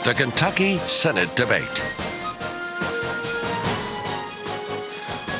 the Kentucky Senate debate.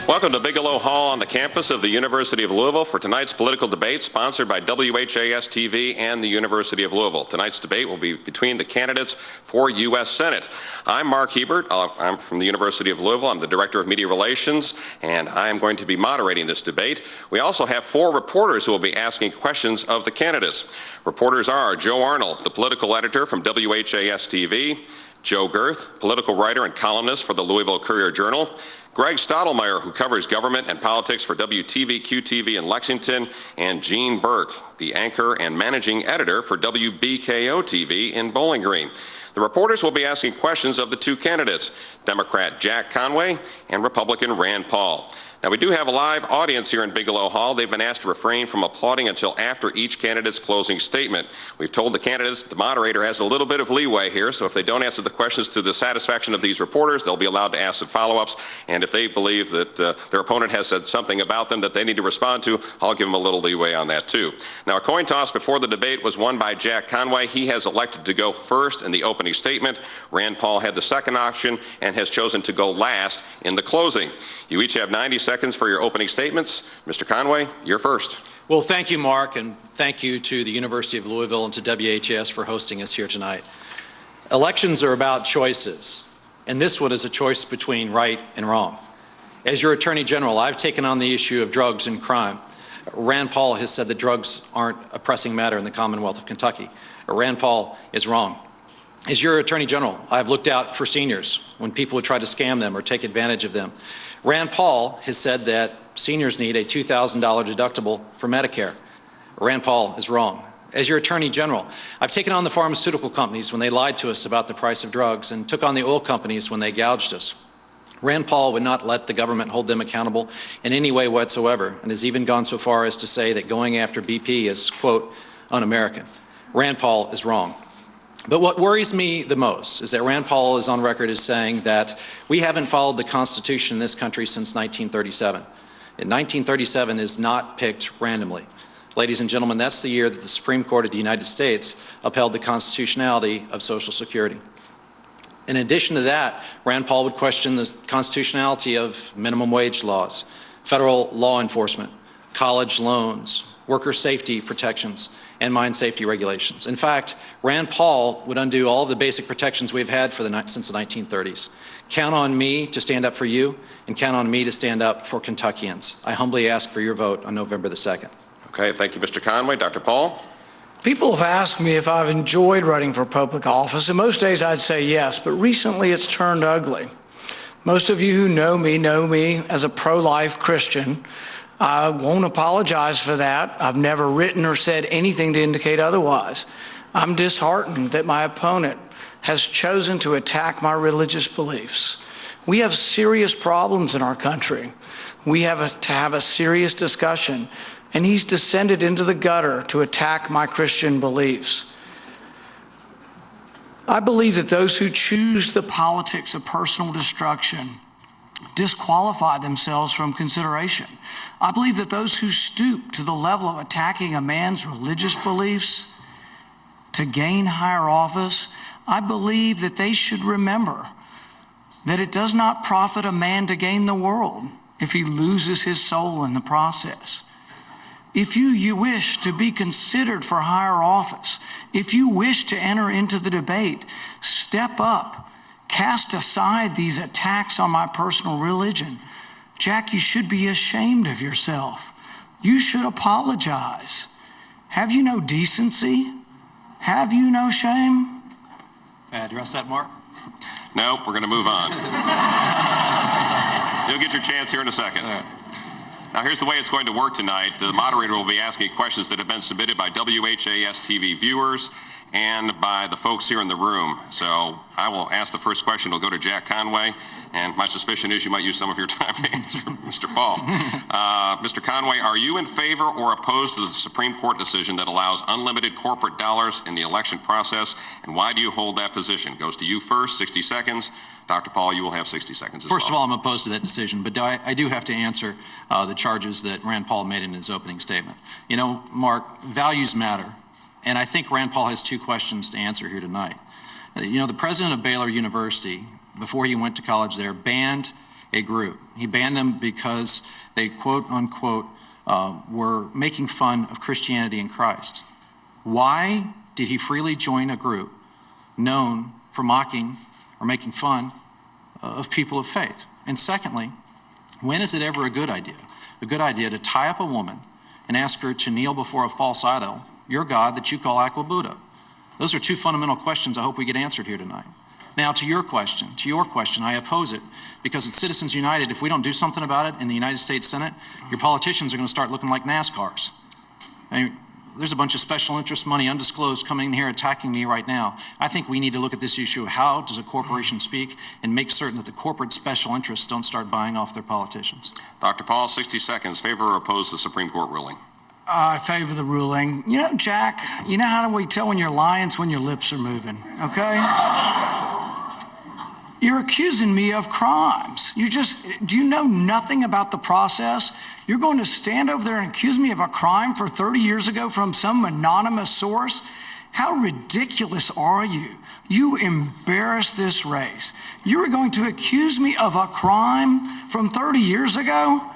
Welcome to Bigelow Hall on the campus of the University of Louisville for tonight's political debate sponsored by WHAS-TV and the University of Louisville. Tonight's debate will be between the candidates for U.S. Senate. I'm Mark Hebert. I'm from the University of Louisville. I'm the Director of Media Relations, and I am going to be moderating this debate. We also have 4 reporters who will be asking questions of the candidates. Reporters are Joe Arnold, the political editor from WHAS-TV, Joe Girth, political writer and columnist for the Louisville Courier-Journal, Greg Stottlemyre, who covers government and politics for WTVQ-TV in Lexington, and Gene Burke, the anchor and managing editor for WBKO-TV in Bowling Green. The reporters will be asking questions of the 2 candidates, Democrat Jack Conway and Republican Rand Paul. Now, we do have a live audience here in Bigelow Hall. They've been asked to refrain from applauding until after each candidate's closing statement. We've told the candidates the moderator has a little bit of leeway here, so if they don't answer the questions to the satisfaction of these reporters, they'll be allowed to ask some follow-ups. And if they believe that their opponent has said something about them that they need to respond to, I'll give them a little leeway on that, too. Now, a coin toss before the debate was won by Jack Conway. He has elected to go first in the opening statement. Rand Paul had the second option and has chosen to go last in the closing. You each have 90 seconds for your opening statements. Mr. Conway, you're first. Well, thank you, Mark, and thank you to the University of Louisville and to WHAS for hosting us here tonight. Elections are about choices, and this one is a choice between right and wrong. As your Attorney General, I've taken on the issue of drugs and crime. Rand Paul has said that drugs aren't a pressing matter in the Commonwealth of Kentucky. Rand Paul is wrong. As your Attorney General, I've looked out for seniors when people would try to scam them or take advantage of them. Rand Paul has said that seniors need a $2,000 deductible for Medicare. Rand Paul is wrong. As your Attorney General, I've taken on the pharmaceutical companies when they lied to us about the price of drugs and took on the oil companies when they gouged us. Rand Paul would not let the government hold them accountable in any way whatsoever, and has even gone so far as to say that going after BP is, quote, un-American. Rand Paul is wrong. But what worries me the most is that Rand Paul is on record as saying that we haven't followed the Constitution in this country since 1937. And 1937 is not picked randomly. Ladies and gentlemen, that's the year that the Supreme Court of the United States upheld the constitutionality of Social Security. In addition to that, Rand Paul would question the constitutionality of minimum wage laws, federal law enforcement, college loans, worker safety protections, and mine safety regulations. In fact, Rand Paul would undo all of the basic protections we've had since the 1930s. Count on me to stand up for you, and count on me to stand up for Kentuckians. I humbly ask for your vote on November the 2nd. Okay, thank you, Mr. Conway. Dr. Paul? People have asked me if I've enjoyed running for public office, and most days I'd say yes, but recently it's turned ugly. Most of you who know me as a pro-life Christian. I won't apologize for that. I've never written or said anything to indicate otherwise. I'm disheartened that my opponent has chosen to attack my religious beliefs. We have serious problems in our country. We have to have a serious discussion, and he's descended into the gutter to attack my Christian beliefs. I believe that those who choose the politics of personal destruction disqualify themselves from consideration. I believe that those who stoop to the level of attacking a man's religious beliefs to gain higher office, I believe that they should remember that it does not profit a man to gain the world if he loses his soul in the process. If you wish to be considered for higher office, if you wish to enter into the debate, step up. Cast aside these attacks on my personal religion. Jack, you should be ashamed of yourself. You should apologize. Have you no decency? Have you no shame? May I address that, Mark? No, we're going to move on. You'll get your chance here in a second. All right. Now, here's the way it's going to work tonight. The moderator will be asking questions that have been submitted by WHAS-TV viewers and by the folks here in the room. So I will ask the first question. It'll go to Jack Conway, and my suspicion is you might use some of your time to answer Mr. Paul. Mr. Conway, are you in favor or opposed to the Supreme Court decision that allows unlimited corporate dollars in the election process, and why do you hold that position? Goes to you first, 60 seconds. Dr. Paul, you will have 60 seconds as well. First of all, I'm opposed to that decision, but I do have to answer the charges that Rand Paul made in his opening statement. You know, Mark, values matter. And I think Rand Paul has two questions to answer here tonight. The president of Baylor University, before he went to college there, banned a group. He banned them because they, quote unquote, were making fun of Christianity and Christ. Why did he freely join a group known for mocking or making fun of people of faith? And secondly, when is it ever a good idea to tie up a woman and ask her to kneel before a false idol, your God that you call Aqua Buddha? Those are two fundamental questions I hope we get answered here tonight. Now, to your question, I oppose it because at Citizens United, if we don't do something about it in the United States Senate, your politicians are going to start looking like NASCARs. I mean, there's a bunch of special interest money undisclosed coming in here attacking me right now. I think we need to look at this issue of how does a corporation speak and make certain that the corporate special interests don't start buying off their politicians. Dr. Paul, 60 seconds. Favor or oppose the Supreme Court ruling? I favor the ruling. You know, Jack, you know how do we tell when you're lying? It's when your lips are moving, okay? You're accusing me of crimes. Do you know nothing about the process? You're going to stand over there and accuse me of a crime for 30 years ago from some anonymous source? How ridiculous are you? You embarrass this race. You are going to accuse me of a crime from 30 years ago?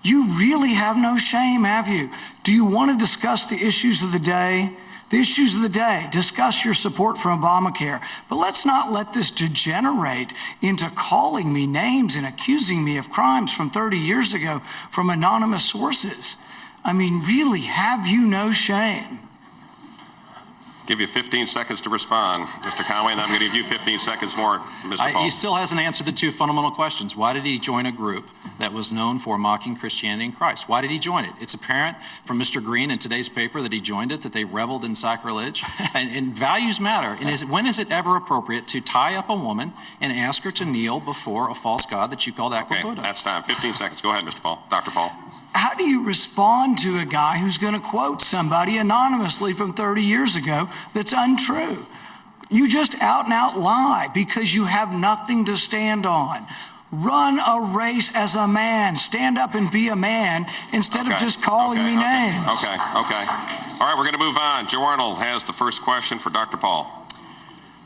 You really have no shame, have you? Do you want to discuss the issues of the day? The issues of the day, discuss your support for Obamacare. But let's not let this degenerate into calling me names and accusing me of crimes from 30 years ago from anonymous sources. I mean, really, have you no shame? Give you 15 seconds to respond, Mr. Conway, and I'm going to give you 15 seconds more, Mr. Paul. He still hasn't answered the two fundamental questions. Why did he join a group that was known for mocking Christianity and Christ? Why did he join it? It's apparent from Mr. Green in today's paper that he joined it, that they reveled in sacrilege. and values matter. And when is it ever appropriate to tie up a woman and ask her to kneel before a false god that you called Aqua Buddha? Okay, that's time. 15 seconds. Go ahead, Mr. Paul. Dr. Paul. How do you respond to a guy who's going to quote somebody anonymously from 30 years ago that's untrue? You just out and out lie because you have nothing to stand on. Run a race as a man. Stand up and be a man instead of just calling me names. Okay. All right, we're going to move on. Joe Arnold has the first question for Dr. Paul.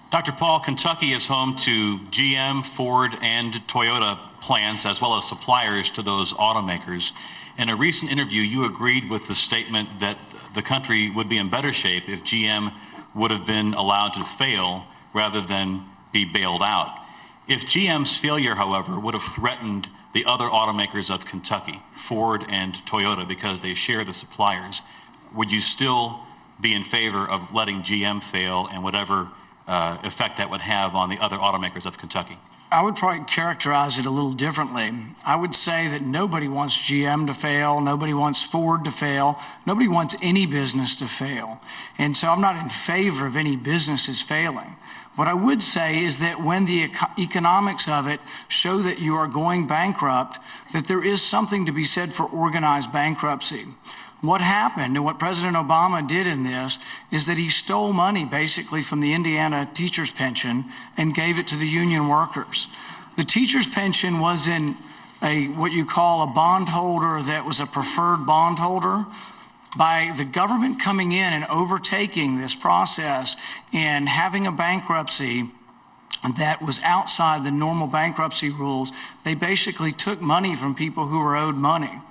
Dr. Paul, Kentucky is home to GM, Ford, and Toyota plants as well as suppliers to those automakers. In a recent interview, you agreed with the statement that the country would be in better shape if GM would have been allowed to fail rather than be bailed out. If GM's failure, however, would have threatened the other automakers of Kentucky, Ford and Toyota, because they share the suppliers, would you still be in favor of letting GM fail and whatever effect that would have on the other automakers of Kentucky? I would probably characterize it a little differently. I would say that nobody wants GM to fail, nobody wants Ford to fail, nobody wants any business to fail. And so I'm not in favor of any businesses failing. What I would say is that when the economics of it show that you are going bankrupt, that there is something to be said for organized bankruptcy. What happened and what President Obama did in this is that he stole money basically from the Indiana teacher's pension and gave it to the union workers. The teacher's pension was in what you call a bondholder that was a preferred bondholder. By the government coming in and overtaking this process and having a bankruptcy that was outside the normal bankruptcy rules, they basically took money from people who were owed money.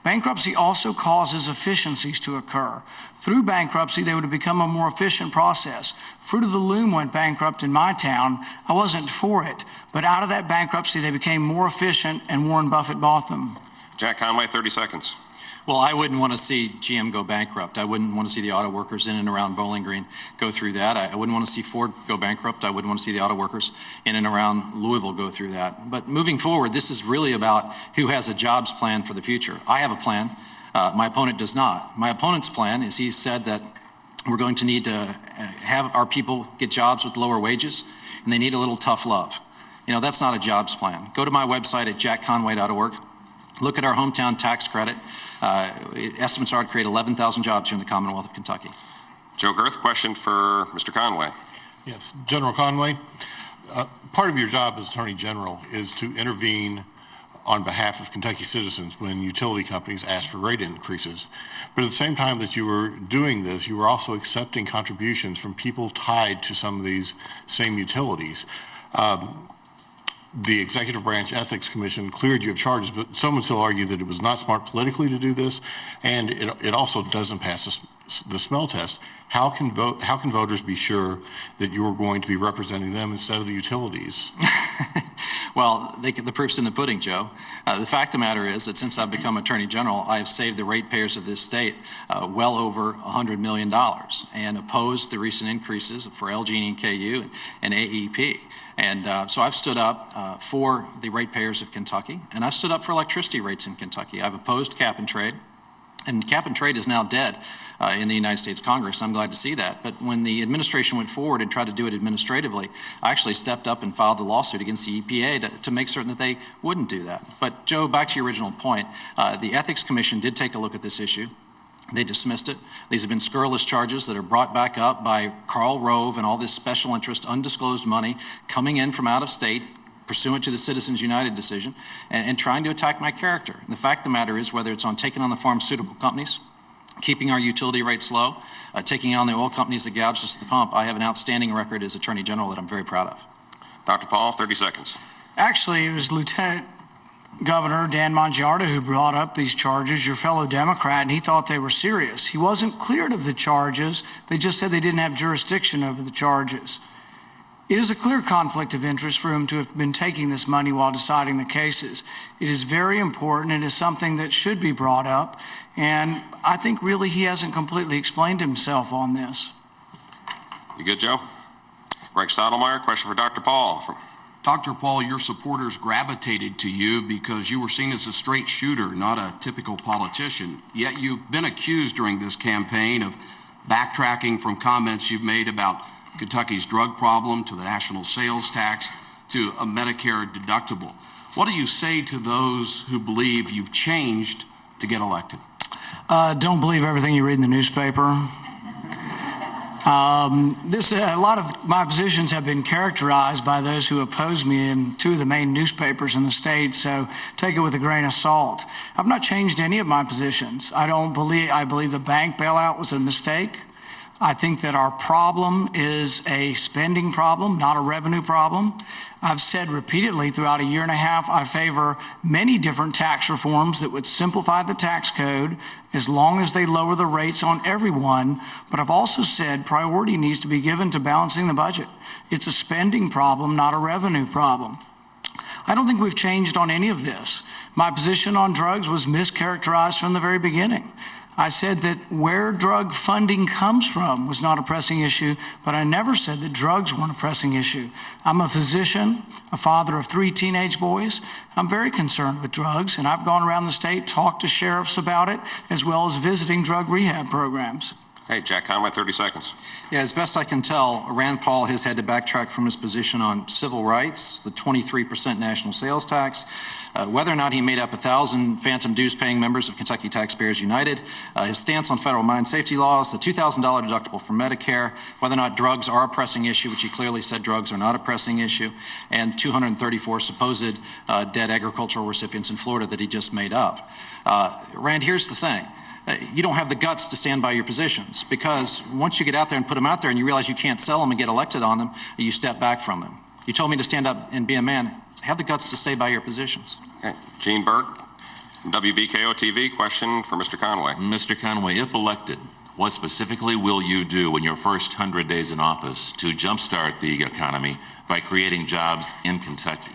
Bankruptcy also causes efficiencies to occur. Through bankruptcy, they would have become a more efficient process. Fruit of the Loom went bankrupt in my town. I wasn't for it, but out of that bankruptcy, they became more efficient, and Warren Buffett bought them. Jack Conway, 30 seconds. Well, I wouldn't want to see GM go bankrupt. I wouldn't want to see the auto workers in and around Bowling Green go through that. I wouldn't want to see Ford go bankrupt. I wouldn't want to see the auto workers in and around Louisville go through that. But moving forward, this is really about who has a jobs plan for the future. I have a plan. My opponent does not. My opponent's plan is he said that we're going to need to have our people get jobs with lower wages, and they need a little tough love. You know, that's not a jobs plan. Go to my website at jackconway.org. Look at our hometown tax credit. Estimates are to create 11,000 jobs here in the Commonwealth of Kentucky. Joe Girth, question for Mr. Conway. Yes, General Conway, part of your job as Attorney General is to intervene on behalf of Kentucky citizens when utility companies asked for rate increases. But at the same time that you were doing this, you were also accepting contributions from people tied to some of these same utilities. The Executive Branch Ethics Commission cleared you of charges, but some would still argue that it was not smart politically to do this, and it also doesn't pass the smell test. How can voters be sure that you are going to be representing them instead of the utilities? Well, the proof's in the pudding, Joe. The fact of the matter is that since I've become Attorney General, I have saved the ratepayers of this state well over $100 million and opposed the recent increases for LG&E and KU and AEP. And so I've stood up for the ratepayers of Kentucky, and I've stood up for electricity rates in Kentucky. I've opposed cap and trade, and cap and trade is now dead in the United States Congress, and I'm glad to see that. But when the administration went forward and tried to do it administratively, I actually stepped up and filed a lawsuit against the EPA to make certain that they wouldn't do that. But Joe, back to your original point, the Ethics Commission did take a look at this issue. They dismissed it. These have been scurrilous charges that are brought back up by Karl Rove and all this special interest, undisclosed money coming in from out of state, pursuant to the Citizens United decision, and trying to attack my character. And the fact of the matter is, whether it's on taking on the pharmaceutical companies, keeping our utility rates low, taking on the oil companies that gouge us at the pump, I have an outstanding record as Attorney General that I'm very proud of. Dr. Paul, 30 seconds. Actually, it was Lieutenant Governor Dan Mongiardo who brought up these charges, your fellow Democrat, and he thought they were serious. He wasn't cleared of the charges. They just said they didn't have jurisdiction over the charges. It is a clear conflict of interest for him to have been taking this money while deciding the cases. It is very important. It is something that should be brought up, and I think really he hasn't completely explained himself on this. You good, Joe? Greg Stottlemyre, question for Dr. Paul. Dr. Paul, your supporters gravitated to you because you were seen as a straight shooter, not a typical politician. Yet you've been accused during this campaign of backtracking from comments you've made about Kentucky's drug problem to the national sales tax to a Medicare deductible. What do you say to those who believe you've changed to get elected? Don't believe everything you read in the newspaper. A lot of my positions have been characterized by those who oppose me in two of the main newspapers in the state, so take it with a grain of salt. I've not changed any of my positions. I believe the bank bailout was a mistake. I think that our problem is a spending problem, not a revenue problem. I've said repeatedly throughout a year and a half, I favor many different tax reforms that would simplify the tax code as long as they lower the rates on everyone. But I've also said priority needs to be given to balancing the budget. It's a spending problem, not a revenue problem. I don't think we've changed on any of this. My position on drugs was mischaracterized from the very beginning. I said that where drug funding comes from was not a pressing issue, but I never said that drugs weren't a pressing issue. I'm a physician, a father of 3 teenage boys. I'm very concerned with drugs, and I've gone around the state, talked to sheriffs about it, as well as visiting drug rehab programs. Hey, Jack Conway, 30 seconds. Yeah, as best I can tell, Rand Paul has had to backtrack from his position on civil rights, the 23% national sales tax, whether or not he made up 1,000 phantom dues-paying members of Kentucky Taxpayers United, his stance on federal mine safety laws, the $2,000 deductible for Medicare, whether or not drugs are a pressing issue, which he clearly said drugs are not a pressing issue, and 234 supposed dead agricultural recipients in Florida that he just made up. Rand, here's the thing. You don't have the guts to stand by your positions, because once you get out there and put them out there and you realize you can't sell them and get elected on them, you step back from them. You told me to stand up and be a man. Have the guts to stay by your positions. Okay. Gene Burke, WBKO TV, question for Mr. Conway. Mr. Conway, if elected, what specifically will you do in your first 100 days in office to jumpstart the economy by creating jobs in Kentucky?